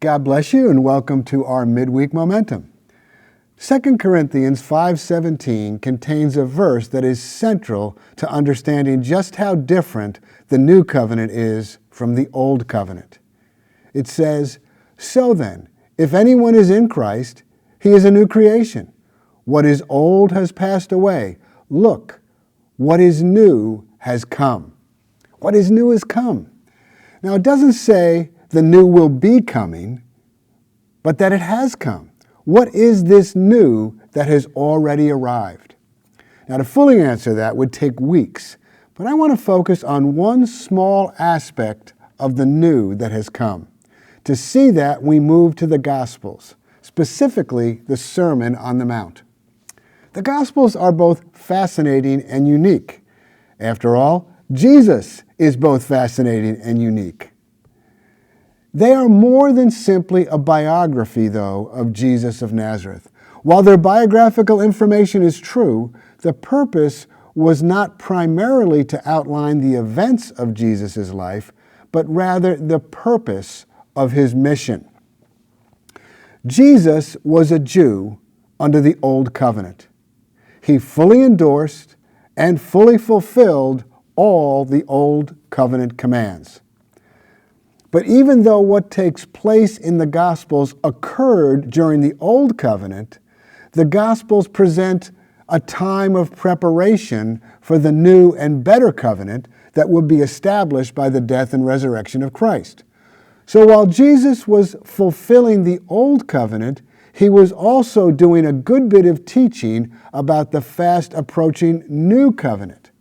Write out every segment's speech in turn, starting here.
God bless you and welcome to our midweek momentum. 2 Corinthians 5:17 contains a verse that is central to understanding just how different the new covenant is from the old covenant. It says, "So then, if anyone is in Christ, he is a new creation. What is old has passed away. Look, what is new has come." What is new has come. Now it doesn't say the new will be coming, but that it has come. What is this new that has already arrived? Now to fully answer that would take weeks, but I want to focus on one small aspect of the new that has come. To see that, we move to the Gospels, specifically the Sermon on the Mount. The Gospels are both fascinating and unique. After all, Jesus is both fascinating and unique. They are more than simply a biography, though, of Jesus of Nazareth. While their biographical information is true, the purpose was not primarily to outline the events of Jesus' life, but rather the purpose of his mission. Jesus was a Jew under the Old Covenant. He fully endorsed and fully fulfilled all the Old Covenant commands. But even though what takes place in the Gospels occurred during the Old Covenant, the Gospels present a time of preparation for the new and better covenant that would be established by the death and resurrection of Christ. So while Jesus was fulfilling the Old Covenant, he was also doing a good bit of teaching about the fast approaching New Covenant.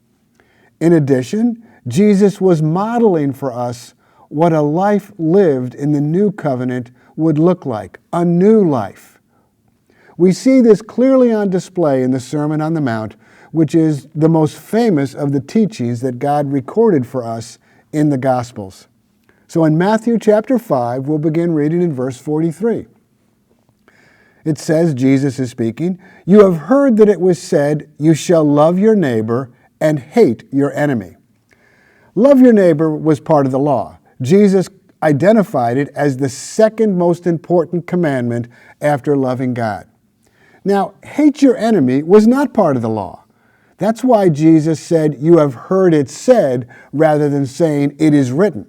In addition, Jesus was modeling for us what a life lived in the New Covenant would look like, a new life. We see this clearly on display in the Sermon on the Mount, which is the most famous of the teachings that God recorded for us in the Gospels. So in Matthew chapter 5, we'll begin reading in verse 43. It says, Jesus is speaking, "You have heard that it was said, 'You shall love your neighbor and hate your enemy.'" Love your neighbor was part of the law. Jesus identified it as the second most important commandment after loving God. Now, hate your enemy was not part of the law. That's why Jesus said, "You have heard it said," rather than saying, "It is written."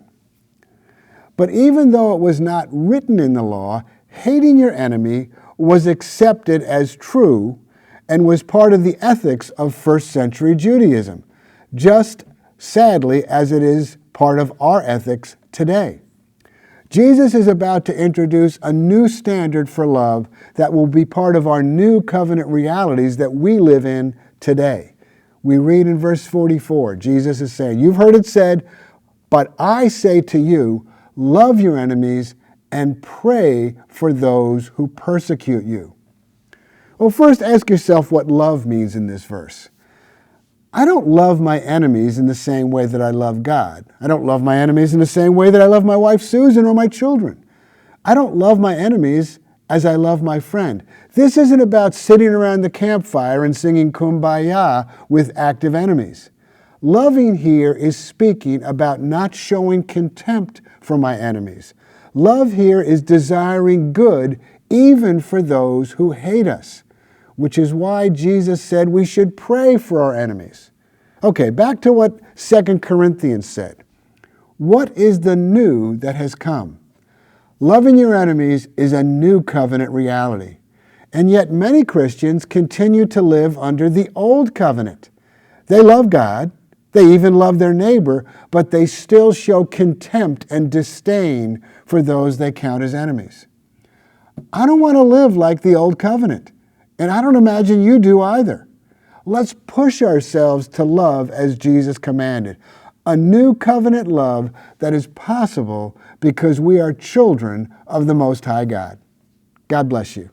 But even though it was not written in the law, hating your enemy was accepted as true and was part of the ethics of first century Judaism, just sadly as it is part of our ethics today. Jesus is about to introduce a new standard for love that will be part of our new covenant realities that we live in today. We read in verse 44, Jesus is saying, "You've heard it said, but I say to you, love your enemies and pray for those who persecute you." Well, first ask yourself what love means in this verse. I don't love my enemies in the same way that I love God. I don't love my enemies in the same way that I love my wife Susan or my children. I don't love my enemies as I love my friend. This isn't about sitting around the campfire and singing Kumbaya with active enemies. Loving here is speaking about not showing contempt for my enemies. Love here is desiring good even for those who hate us, which is why Jesus said we should pray for our enemies. Okay, back to what 2 Corinthians said. What is the new that has come? Loving your enemies is a new covenant reality. And yet many Christians continue to live under the old covenant. They love God, they even love their neighbor, but they still show contempt and disdain for those they count as enemies. I don't want to live like the old covenant. And I don't imagine you do either. Let's push ourselves to love as Jesus commanded. A new covenant love that is possible because we are children of the Most High God. God bless you.